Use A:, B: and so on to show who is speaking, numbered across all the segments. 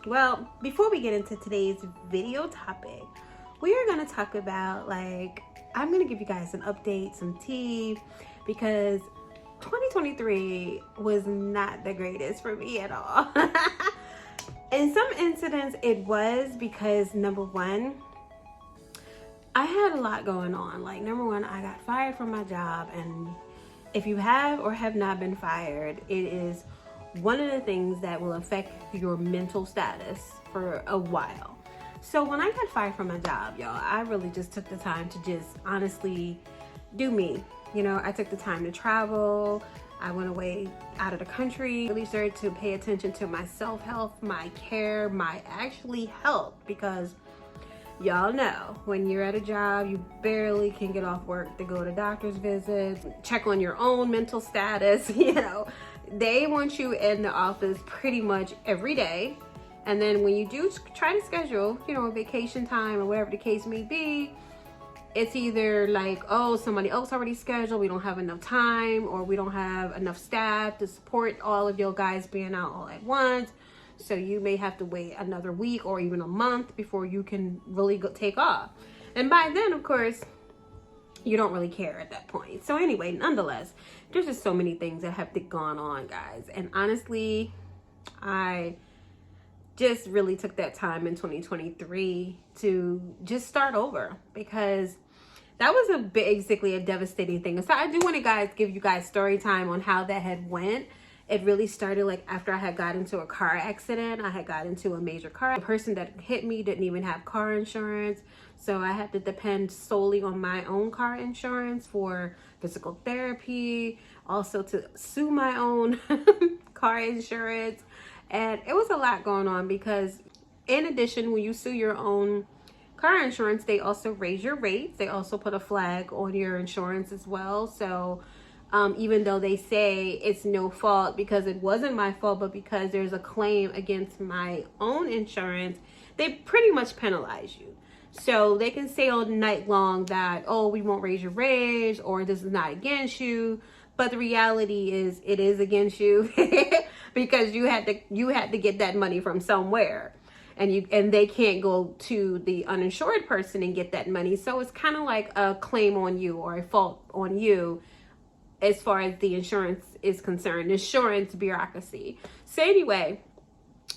A: Well, before we get into today's video topic, we are going to talk about, like, I'm going to give you guys an update, some tea, because 2023 was not the greatest for me at all. In some incidents, it was because, number one, I had a lot going on. Like, number one, I got fired from my job, and if you have or have not been fired, it is one of the things that will affect your mental status for a while. So when I got fired from my job, y'all, I really just took the time to just honestly do me. You know, I took the time to travel. I went away out of the country, really started to pay attention to my self-health, my care, my actually health, because y'all know when you're at a job, you barely can get off work to go to doctor's visits, check on your own mental status. You know, they want you in the office pretty much every day. And then when you do try to schedule, you know, vacation time or whatever the case may be, it's either like, oh, somebody else already scheduled, we don't have enough time, or we don't have enough staff to support all of your guys being out all at once. So you may have to wait another week or even a month before you can really take off. And by then, of course, you don't really care at that point. So anyway, nonetheless, there's just so many things that have gone on, guys. And honestly, I just really took that time in 2023 to just start over, because that was basically a devastating thing. So I do want to give you guys story time on how that had went. It really started like after I had got into a car accident. I had got into a major car. The person that hit me didn't even have car insurance. So I had to depend solely on my own car insurance for physical therapy, also to sue my own car insurance. And it was a lot going on, because in addition, when you sue your own car insurance, they also raise your rates. They also put a flag on your insurance as well. So even though they say it's no fault because it wasn't my fault, but because there's a claim against my own insurance, they pretty much penalize you. So they can say all night long that, oh, we won't raise your rates, or this is not against you. But the reality is it is against you because you had to get that money from somewhere. And they can't go to the uninsured person and get that money. So it's kind of like a claim on you or a fault on you as far as the insurance is concerned, insurance bureaucracy. So anyway,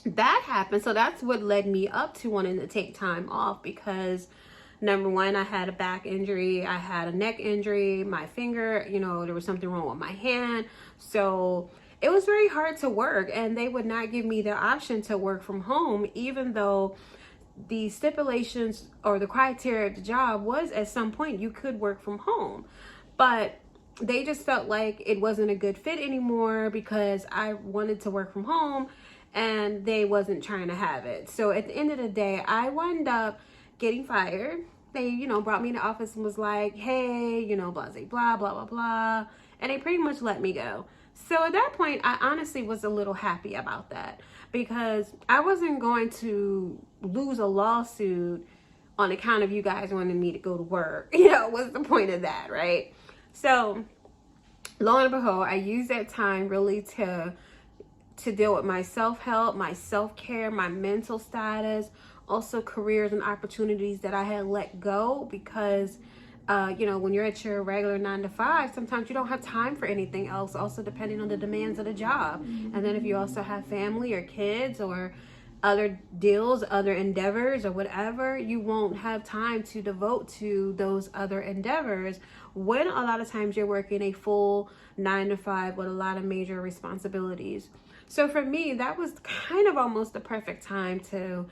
A: that happened. So that's what led me up to wanting to take time off, because number one, I had a back injury, I had a neck injury, my finger, you know, there was something wrong with my hand. So it was very hard to work, and they would not give me the option to work from home, even though the stipulations or the criteria of the job was at some point you could work from home. But they just felt like it wasn't a good fit anymore because I wanted to work from home and they wasn't trying to have it. So at the end of the day, I wound up getting fired. They, you know, brought me in the office and was like, hey, you know, blah, blah, blah, blah, blah. And they pretty much let me go. So at that point, I honestly was a little happy about that, because I wasn't going to lose a lawsuit on account of you guys wanting me to go to work. You know, what's the point of that, right? So lo and behold, I used that time really to deal with my self-help, my self-care, my mental status, also careers and opportunities that I had let go, because you know, when you're at your regular 9-to-5, sometimes you don't have time for anything else, also depending on the demands of the job. And then if you also have family or kids or other deals, other endeavors or whatever, you won't have time to devote to those other endeavors when a lot of times you're working a full 9-to-5 with a lot of major responsibilities. So for me, that was kind of almost the perfect time to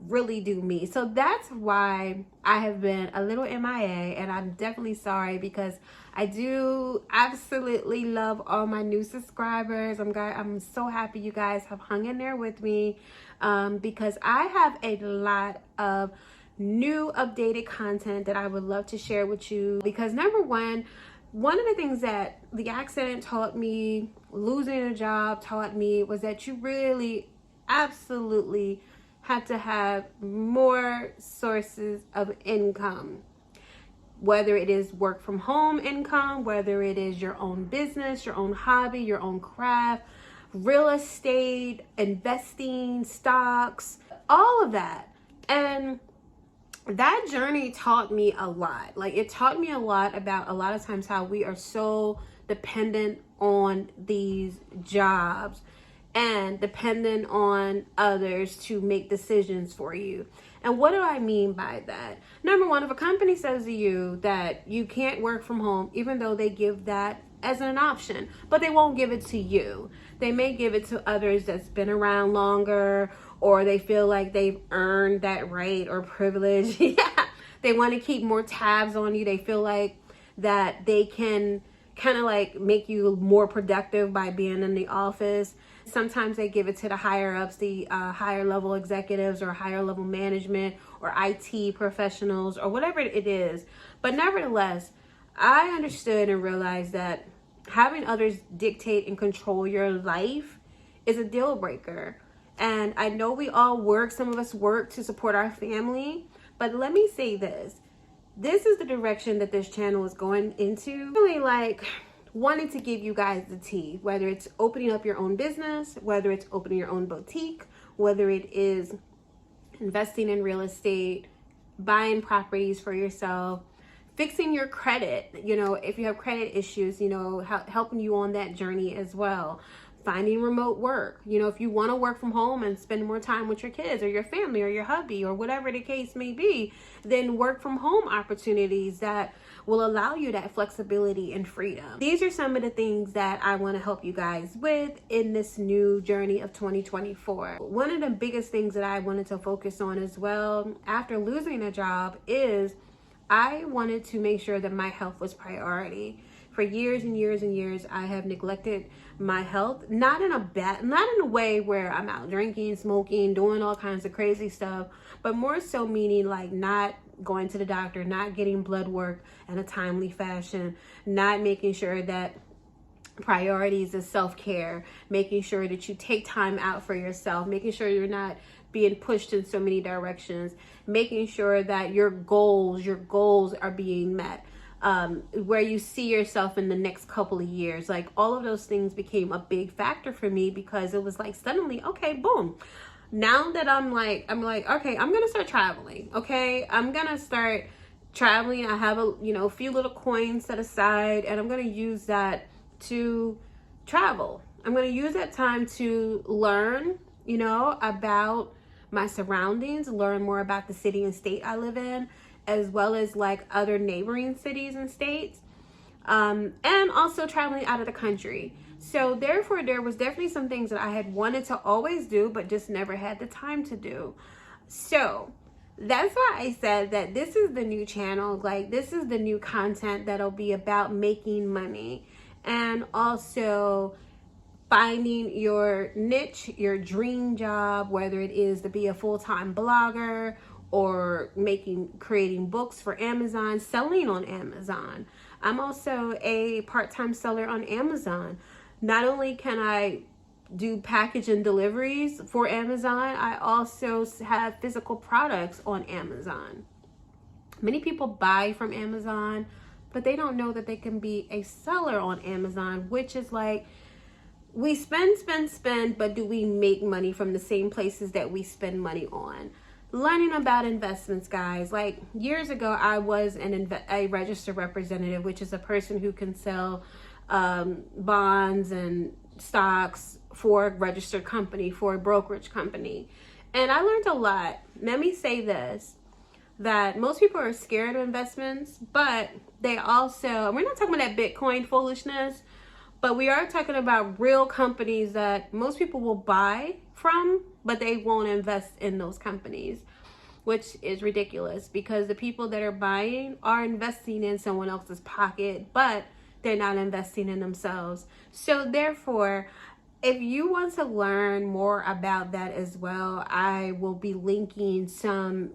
A: really do me. So that's why I have been a little MIA, and I'm definitely sorry, because I do absolutely love all my new subscribers. I'm so happy you guys have hung in there with me, because I have a lot of new updated content that I would love to share with you. Because number one of the things that the accident taught me, losing a job taught me, was that you really absolutely have to have more sources of income, whether it is work from home income, whether it is your own business, your own hobby, your own craft, real estate, investing, stocks, all of that. And that journey taught me a lot. Like, it taught me a lot about a lot of times how we are so dependent on these jobs and dependent on others to make decisions for you. And what do I mean by that? Number one, if a company says to you that you can't work from home, even though they give that as an option, but they won't give it to you. They may give it to others that's been around longer, or they feel like they've earned that right or privilege. Yeah, they want to keep more tabs on you. They feel like that they can kind of like make you more productive by being in the office. Sometimes they give it to the higher ups, the higher level executives or higher level management or IT professionals or whatever it is. But nevertheless, I understood and realized that having others dictate and control your life is a deal breaker. And I know we all work, some of us work to support our family, but let me say this. This is the direction that this channel is going into. Really like wanting to give you guys the tea, whether it's opening up your own business, whether it's opening your own boutique, whether it is investing in real estate, buying properties for yourself, fixing your credit, you know, if you have credit issues, you know, helping you on that journey as well. Finding remote work, you know, if you want to work from home and spend more time with your kids or your family or your hubby or whatever the case may be, then work from home opportunities that will allow you that flexibility and freedom. These are some of the things that I want to help you guys with in this new journey of 2024. One of the biggest things that I wanted to focus on as well after losing a job is I wanted to make sure that my health was priority. For years and years and years, I have neglected my health, not in a way where I'm out drinking, smoking, doing all kinds of crazy stuff, but more so meaning like not going to the doctor, not getting blood work in a timely fashion, not making sure that priorities is self-care, making sure that you take time out for yourself, making sure you're not being pushed in so many directions, making sure that your goals are being met. Where you see yourself in the next couple of years. Like all of those things became a big factor for me because it was like suddenly, okay, boom. Now that I'm like, okay, I'm going to start traveling. Okay. I'm going to start traveling. I have a few little coins set aside and I'm going to use that to travel. I'm going to use that time to learn, about my surroundings, learn more about the city and state I live in, as well as like other neighboring cities and states, and also traveling out of the country. So therefore, there was definitely some things that I had wanted to always do, but just never had the time to do. So that's why I said that this is the new channel. Like this is the new content that'll be about making money and also finding your niche, your dream job, whether it is to be a full-time blogger or creating books for Amazon, selling on Amazon. I'm also a part-time seller on Amazon. Not only can I do package and deliveries for Amazon, I also have physical products on Amazon. Many people buy from Amazon, but they don't know that they can be a seller on Amazon, which is like, we spend, but do we make money from the same places that we spend money on? Learning about investments, guys. Like years ago, I was a registered representative, which is a person who can sell bonds and stocks for a registered company, for a brokerage company. And I learned a lot. Let me say this, that most people are scared of investments, but they also, we're not talking about that Bitcoin foolishness, but we are talking about real companies that most people will buy from, but they won't invest in those companies, which is ridiculous because the people that are buying are investing in someone else's pocket, but they're not investing in themselves. So therefore, if you want to learn more about that as well, I will be linking some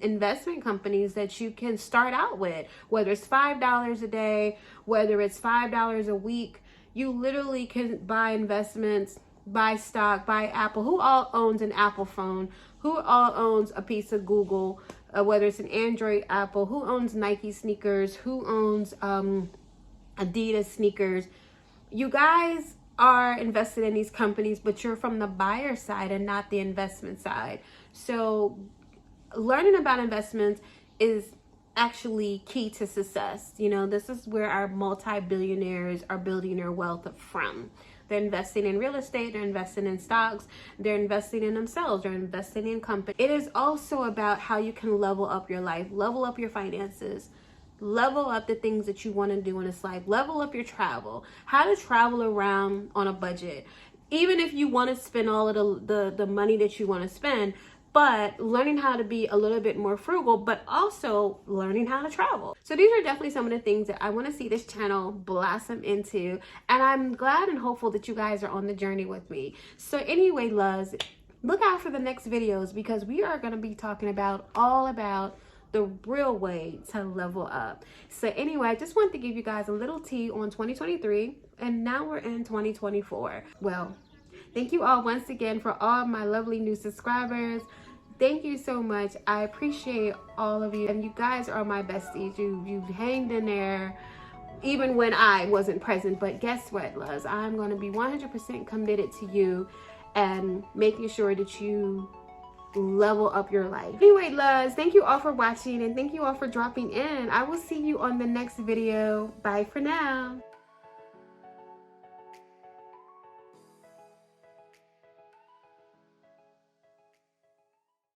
A: investment companies that you can start out with, whether it's $5 a day, whether it's $5 a week. You literally can buy investments, buy stock, buy Apple. Who all owns an Apple phone? Who all owns a piece of Google, whether it's an Android, Apple? Who owns Nike sneakers? Who owns Adidas sneakers? You guys, are invested in these companies, but you're from the buyer side and not the investment side. So learning about investments is actually key to success. You know, this is where our multi-billionaires are building their wealth from. They're investing in real estate, they're investing in stocks, they're investing in themselves, they're investing in companies. It is also about how you can level up your life, level up your finances, level up the things that you want to do in this life, level up your travel, how to travel around on a budget. Even if you want to spend all of the money that you want to spend, but learning how to be a little bit more frugal, but also learning how to travel. So these are definitely some of the things that I want to see this channel blossom into. And I'm glad and hopeful that you guys are on the journey with me. So anyway, loves, look out for the next videos because we are going to be talking about all about the real way to level up. So anyway, I just wanted to give you guys a little tea on 2023, and now we're in 2024. Well, thank you all once again for all my lovely new subscribers. Thank you so much. I appreciate all of you, and you guys are my besties. You've hanged in there even when I wasn't present. But guess what, loves? I'm going to be 100% committed to you and making sure that you level up your life. Anyway, loves, thank you all for watching and thank you all for dropping in. I will see you on the next video. Bye for now.